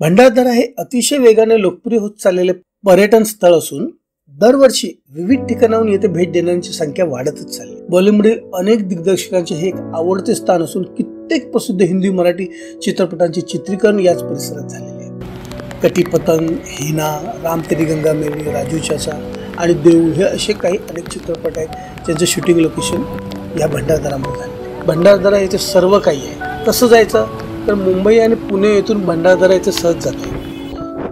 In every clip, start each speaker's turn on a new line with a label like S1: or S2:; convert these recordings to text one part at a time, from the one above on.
S1: भंडारदरा हे अतिशय वेगाने लोकप्रिय होत चाललेले पर्यटन स्थळ असून दरवर्षी विविध ठिकाणाहून येथे भेट देणाऱ्यांची संख्या वाढतच चालली। बॉलिवूडमधील अनेक दिग्दर्शकांचे हे एक आवडते स्थान असून कित्येक प्रसिद्ध हिंदी मराठी चित्रपटांचे चित्रीकरण याच परिसरात झालेले आहे। कटी पतंग, हिना, राम तेरी गंगा मेली, राजू चाचा आणि देऊळ हे असे काही अनेक चित्रपट आहेत ज्यांचे शूटिंग लोकेशन या भंडारदरामध्ये झाले। भंडारदरा येथे सर्व काही आहे। कसं जायचं तर मुंबई आणि पुणे येथून भंडारदरा येथे सहज जाते।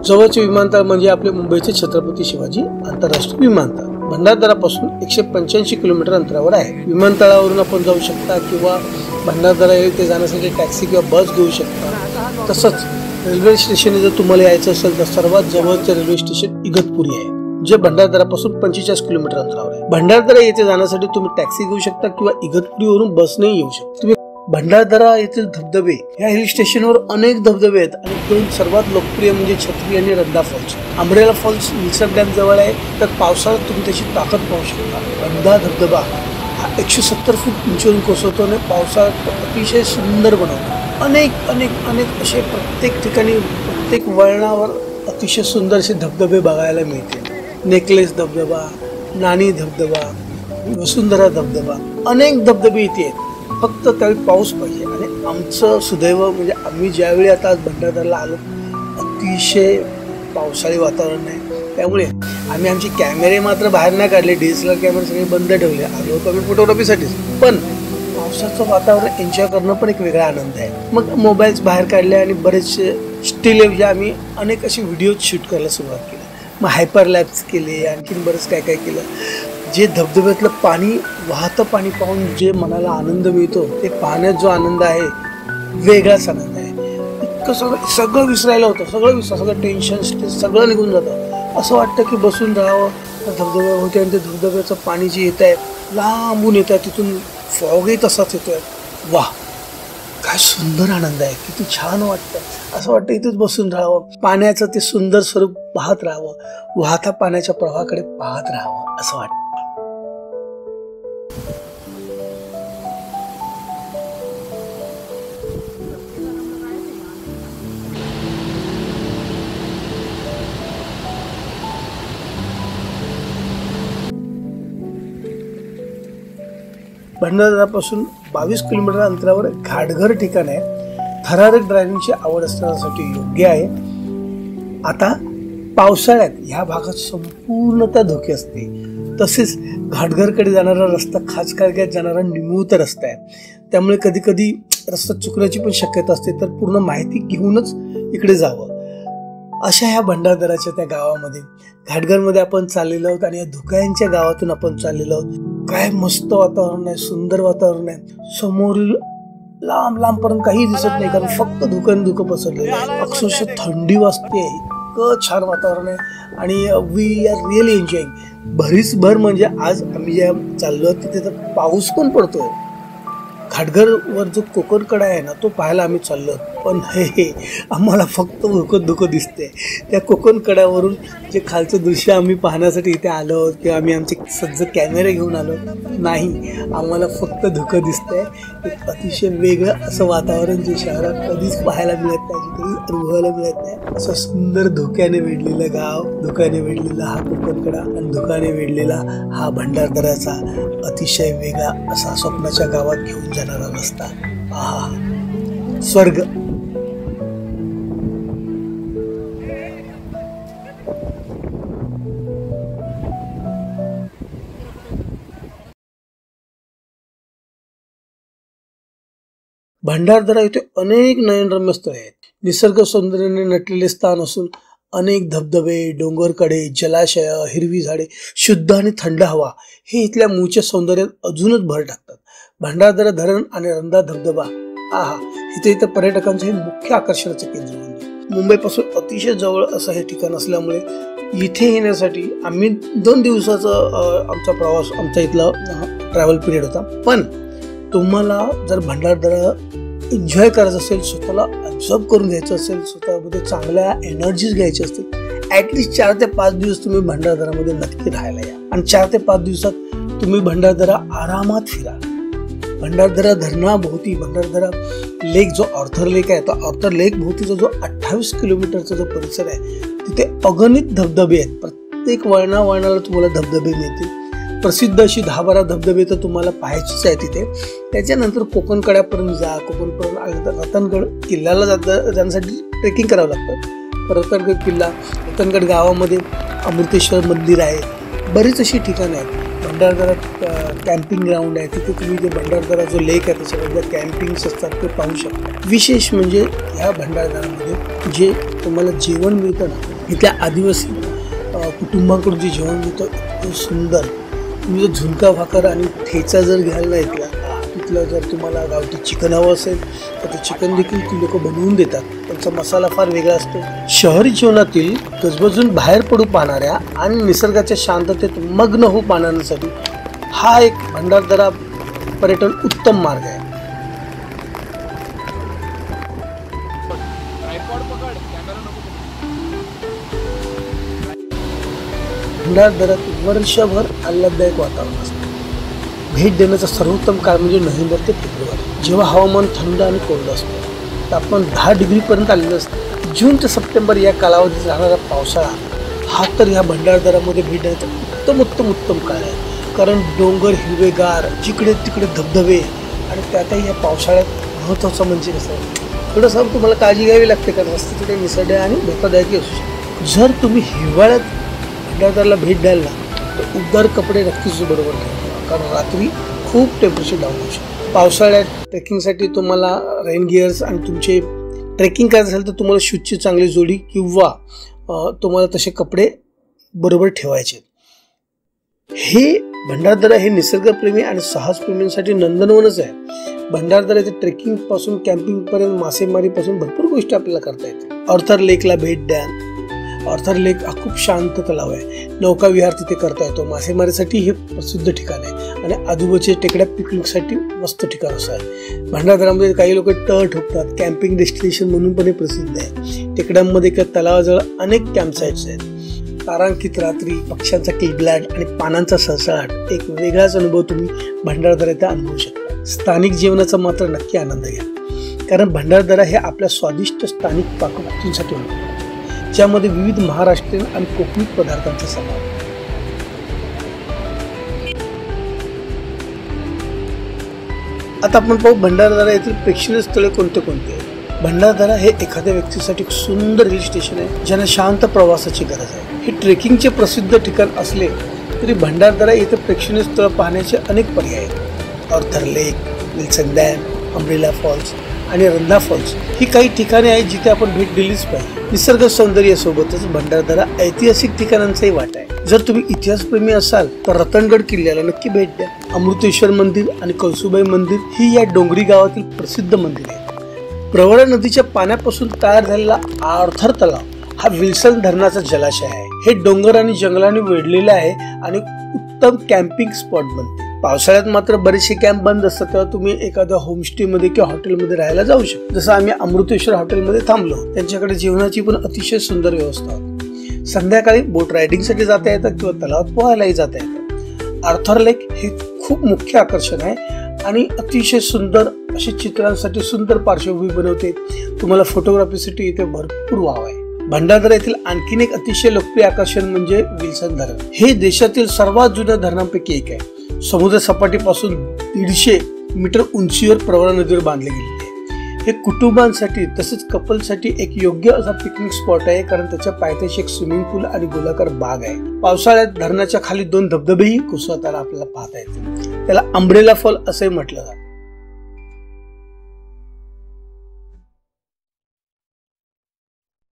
S1: जवळचे विमानतळ म्हणजे आपले मुंबईचे छत्रपती शिवाजी आंतरराष्ट्रीय विमानतळ भंडारदरापासून 185 किलोमीटर अंतरावर आहे। विमानतळावरून आपण जाऊ शकता किंवा भंडारदरा येथे जाण्यासाठी टॅक्सी किंवा बस घेऊ शकता। तसंच रेल्वे स्टेशन जर तुम्हाला यायचं असेल तर सर्वात जवळचे रेल्वे स्टेशन इगतपुरी आहे जे भंडारदरापासून 45 किलोमीटर अंतरावर आहे। भंडारदरा येथे जाण्यासाठी तुम्ही टॅक्सी घेऊ शकता किंवा इगतपुरीवरून बसने येऊ शकता। तुम्ही भंडारदरा येथील धबधबे या हिल स्टेशनवर अनेक धबधबे आहेत आणि दोन सर्वात लोकप्रिय म्हणजे छत्री आणि रंधा फॉल्स। आंबरेला फॉल्स निसर्ग डॅम जवळ आहे तर पावसाळ्यात तुम्ही त्याची ताकद पाहू शकता। रंधा धबधबा हा 170 फूट उंचीवरून कोसळतो आणि पावसाळ्यात अतिशय सुंदर बनवतो। अनेक असे प्रत्येक ठिकाणी प्रत्येक वळणावर अतिशय सुंदर असे धबधबे बघायला मिळतील। नेकलेस धबधबा, नाणी धबधबा, वसुंधरा धबधबा, अनेक धबधबे इथे आहेत। फक्त त्यावेळी पाऊस पाहिजे आणि आमचं सुदैव म्हणजे आम्ही ज्यावेळी आता भंडारदराला आलो अतिशय पावसाळी वातावरण आहे त्यामुळे आम्ही आमचे कॅमेरे मात्र बाहेर नाही काढले। DSLR कॅमेरे सगळे बंद ठेवले। आलो होतो आम्ही फोटोग्राफीसाठीच, पण पावसाचं वातावरण एन्जॉय करणं पण एक वेगळा आनंद आहे। मग मोबाईल्स बाहेर काढले आणि बरेचसे स्टील म्हणजे आम्ही अनेक असे व्हिडिओ शूट करायला सुरुवात केली। मग हायपरलॅप्स केले, आणखीन बरंच काय केलं। जे धबधब्यातलं पाणी वाहतं पाणी पाहून जे मनाला आनंद मिळतो ते पाहण्यात जो आनंद आहे वेगळाच आनंद आहे। इतकं सगळं विसरायला होतं, सगळं टेन्शन सगळं निघून जातं। असं वाटतं की बसून राहावं धबधब्यावरती आणि ते धबधब्याचं पाणी जे येत आहे लांबून येत आहे, तिथून फॉगही तसाच येतोय। वाह, काय सुंदर आनंद आहे, किती छान वाटतं। असं वाटतं इथेच बसून राहावं, पाण्याचं ते सुंदर स्वरूप पाहत राहावं, वाहत्या पाण्याच्या प्रवाहाकडे पाहत राहावं असं वाटतं। भंडारदरापासून 22 किलोमीटर अंतरावर घाटघर ठिकाण आहे। थरारक ड्रायव्हिंगची आवड असण्यासाठी योग्य आहे। आता पावसाळ्यात ह्या भागात संपूर्णतः धोके असते। तसेच घाटघरकडे जाणारा रस्ता खाचकाळग्यात जाणारा निमुळता रस्ता आहे, त्यामुळे कधी कधी रस्ता चुकण्याची पण शक्यता असते। तर पूर्ण माहिती घेऊनच इकडे जावं। अशा ह्या भंडारदराच्या त्या गावामध्ये घाटघरमध्ये आपण चाललेलो आहोत आणि या धुक्यांच्या गावातून आपण चाललेलो आहोत। काय मस्त वातावरण आहे, सुंदर वातावरण आहे। समोरील लांब पर्यंत काही दिसत नाही कारण फक्त धुकं पसरलेलं आहे। अक्षरशः थंडी वाजते, इतकं छान वातावरण आहे आणि वी आर रिअली एन्जॉयिंग। भर म्हणजे आज आम्ही ज्या चाललो तिथे तर पाऊस पण पडतोय। घाटघरवर जो कोकण कडा आहे ना तो पाहायला आम्ही चाललो, पण हे आम्हाला फक्त धुकं दिसते। त्या कोकण कड्यावरून जे खालचं दृश्य आम्ही पाहण्यासाठी इथे आलो किंवा आम्ही आमचे सज्ज कॅमेरे घेऊन आलो नाही, आम्हाला फक्त धुकं दिसतंय। एक अतिशय वेगळं असं वातावरण जे शहरात कधीच पाहायला मिळत नाही, कधीच अनुभवायला मिळत नाही। असं सुंदर धुक्याने वेढलेलं गाव, धुक्याने वेढलेला हा कोकण कडा आणि धुक्याने वेढलेला हा भंडारदराचा अतिशय वेगळा असा स्वप्नाच्या गावात घेऊन जाणारा रस्ता। आहा, स्वर्ग। भंडारदरा येथे अनेक नयनरम्य स्थळे आहेत। निसर्ग सौंदर्याने नटलेले स्थान असून अनेक धबधबे, डोंगरकडे, जलाशय, हिरवी झाडे, शुद्ध आणि थंड हवा हे इथल्या मूळच्या सौंदर्यात अजूनच भर टाकतात। भंडारदरा धरण आणि रंधा धबधबा इथे पर्यटकांचे हे मुख्य आकर्षणाचे केंद्र बनले। मुंबईपासून अतिशय जवळ असं हे ठिकाण असल्यामुळे इथे येण्यासाठी आम्ही 2 दिवसाचा आमचा प्रवास, आमचा इथला ट्रॅव्हल पिरियड होता। पण तुम्हाला जर भंडारदरा एन्जॉय करायचं असेल, स्वतःला ऑब्झर्व करून घ्यायचं असेल, स्वतःमध्ये चांगल्या एनर्जीज घ्यायची असतील, ॲटलिस्ट 4 ते 5 दिवस तुम्ही भंडारदरामध्ये नक्की राहायला या आणि 4 ते 5 दिवसात तुम्ही भंडारदरा आरामात फिरा। भंडारदरा धरणाभोवती भंडारदरा लेक जो ऑर्थर लेक आहे, तो ऑर्थर लेक भोवतीचा जो 28 किलोमीटरचा जो परिसर आहे तिथे अगणित धबधबे आहेत. प्रत्येक वळणाला तुम्हाला धबधबे मिळतील. प्रसिद्ध अशी 10-12 धबधबे तर तुम्हाला पाहायचीच आहे तिथे. त्याच्यानंतर कोकण कड्यापर्यंत जा. कोकणपर्यंत आल्यानंतर रतनगड किल्ल्याला जाण्यासाठी ट्रेकिंग करावं लागतं. रतनगड किल्ला, रतनगड गावामध्ये अमृतेश्वर मंदिर आहे. बरीच अशी ठिकाणं आहेत. भंडारदरा कॅम्पिंग ग्राउंड आहे. तिथे तुम्ही जे भंडारदरा जो लेक आहे त्याच्यामध्ये कॅम्पिंग्स असतात ते पाहू शकता. विशेष म्हणजे ह्या भंडारदरामध्ये जे तुम्हाला जेवण मिळतं ना, इथल्या आदिवासी कुटुंबाकडून जे जेवण मिळतं ते सुंदर. तुम्ही जर झुणका भाकर आणि ठेचा जर घ्यायला इथला, तिथलं जर तुम्हाला गावठी चिकन हवं असेल तर ते चिकन देखील ती लोक बनवून देतात. त्यांचा मसाला फार वेगळा असतो. शहरी जीवनातील गजबजून बाहेर पडू पाहणाऱ्या आणि निसर्गाच्या शांततेत मग्न होऊ पाहण्यासाठी हा एक भंडारदरा पर्यटन उत्तम मार्ग आहे. भंडारदरात वर्षभर आल्हाददायक वातावरण असतं. भेट देण्याचा सर्वोत्तम काळ म्हणजे नोव्हेंबर ते फेब्रुवारी, जेव्हा हवामान थंड आणि कोरडं असतं. तापमान 10 डिग्रीपर्यंत आलेलं असतं. जून ते सप्टेंबर या कालावधीत राहणारा पावसाळा हा तर ह्या भंडारदरामध्ये भेट देण्याचा उत्तम काळ आहे. कारण डोंगर हिरवेगार, जिकडे तिकडे धबधबे, आणि त्यातही या पावसाळ्यात महत्त्वाचं म्हणजे कसं थोडंसं तुम्हाला काळजी घ्यावी लागते, कारण रस्ते तिथे निसरडे आणि धोकादायक असू शकते. जर तुम्ही हिवाळ्यात भंडारदराला भेट द्याल ना तर उबदार कपडे नक्कीच बरोबर ठेवा, कारण रात्री खूप टेम्परेचर डाऊन होऊ शकते. पावसाळ्यात ट्रेकिंगसाठी तुम्हाला रेन गिअर्स आणि तुमचे ट्रेकिंग करायचं असेल तर तुम्हाला शूजची चांगली जोडी किंवा तुम्हाला तसे कपडे बरोबर ठेवायचे. हे भंडारदरा हे निसर्गप्रेमी आणि साहसप्रेमींसाठी नंदनवनच आहे. भंडारदरा येथे ट्रेकिंग पासून कॅम्पिंग पर्यंत मासेमारीपासून भरपूर गोष्टी आपल्याला करता येते. ऑर्थर लेकला भेट द्या. ऑर्थर लेक हा खूप शांत तलाव आहे. नौका विहार तिथे करता येतो. मासेमारीसाठी हे प्रसिद्ध ठिकाण आहे आणि आजूबाजूच्या टेकड्या पिकनिकसाठी मस्त ठिकाण असं आहे. भंडारदरामध्ये काही लोक तळ ठोकतात. कॅम्पिंग डेस्टिनेशन म्हणून पण हे प्रसिद्ध आहे. टेकड्यांमध्ये किंवा तलावाजवळ अनेक कॅम्पसाइट्स आहेत. तारांकित रात्री, पक्ष्यांचा किलबिलाट आणि पानांचा सळसळाट, एक वेगळाच अनुभव तुम्ही भंडारदरा येथे अनुभवू शकता. स्थानिक जेवणाचा मात्र नक्की आनंद घ्या, कारण भंडारदरा हे आपल्या स्वादिष्ट स्थानिक पाककृतींसाठी ओळखले जाते, ज्यामध्ये विविध महाराष्ट्रीयन आणि कोकणी पदार्थांचा समावेश. आता आपण पाहू भंडारदरा येथील प्रेक्षणीय स्थळे कोणते कोणते आहेत. भंडारदरा हे एखाद्या व्यक्तीसाठी एक सुंदर हिल स्टेशन आहे, ज्यांना शांत प्रवासाची गरज आहे. हे ट्रेकिंगचे प्रसिद्ध ठिकाण असले तरी भंडारदरा येथे प्रेक्षणीय स्थळ पाहण्याचे अनेक पर्याय आहेत. ऑर्थर लेक, विल्सन डॅम, अम्ब्रेला फॉल्स आणि रंधा फॉल्स ही काही ठिकाणे आहेत जिथे आपण भेट दिलीच पाहिजे. निसर्ग सौंदर्यासोबतच भंडारदरा ऐतिहासिक ठिकाणांचाही वाटा आहे. जर तुम्ही इतिहासप्रेमी असाल तर रतनगड किल्ल्याला नक्की भेट द्या. अमृतेश्वर मंदिर आणि कळसुबाई मंदिर ही या डोंगरी गावातील प्रसिद्ध मंदिर आहे. प्रवरा नदीच्या पाण्यापासून तयार झालेला ऑर्थर तलाव हा विल्सन धरणाचा जलाशय आहे. हे डोंगर आणि जंगलाने वेढलेले आहे आणि उत्तम कॅम्पिंग स्पॉट बनते. पावसाळ्यात मात्र बरेचसे कॅम्प बंद असतात, तेव्हा तुम्ही एखाद्या होमस्टे मध्ये किंवा हॉटेलमध्ये राहायला जाऊ शकता. जसं आम्ही अमृतेश्वर हॉटेलमध्ये थांबलो. त्यांच्याकडे जेवणाची पण अतिशय सुंदर व्यवस्था होती. संध्याकाळी बोट रायडिंगसाठी जाता येतं किंवा तलावात पोहायलाही जाता येतं. ऑर्थर लेक हे खूप मुख्य आकर्षण आहे आणि अतिशय सुंदर अशी चित्रांसाठी सुंदर पार्श्वभूमी बनवते. तुम्हाला फोटोग्राफीसाठी इथे भरपूर वाव आहे. भंडारदरा येथील आणखीन एक अतिशय लोकप्रिय आकर्षण म्हणजे विल्सन धरण. हे देशातील सर्वात जुन्या धरणांपैकी एक आहे. समुद्र सपाटीपासून 150 मीटर उंचीवर प्रवरा नदीवर बांधले गेलेले आहे. हे कुटुंबांसाठी तसेच कपलसाठी एक योग्य असा पिकनिक स्पॉट आहे, कारण त्याच्या पायथ्याशी एक स्विमिंग पूल आणि गोलाकार बाग आहे. पावसाळ्यात धरणाच्या खाली 2 धबधबेही कोसळताना आपल्याला पाहता येतील. त्याला अम्ब्रेला फॉल असे म्हटलं जातं.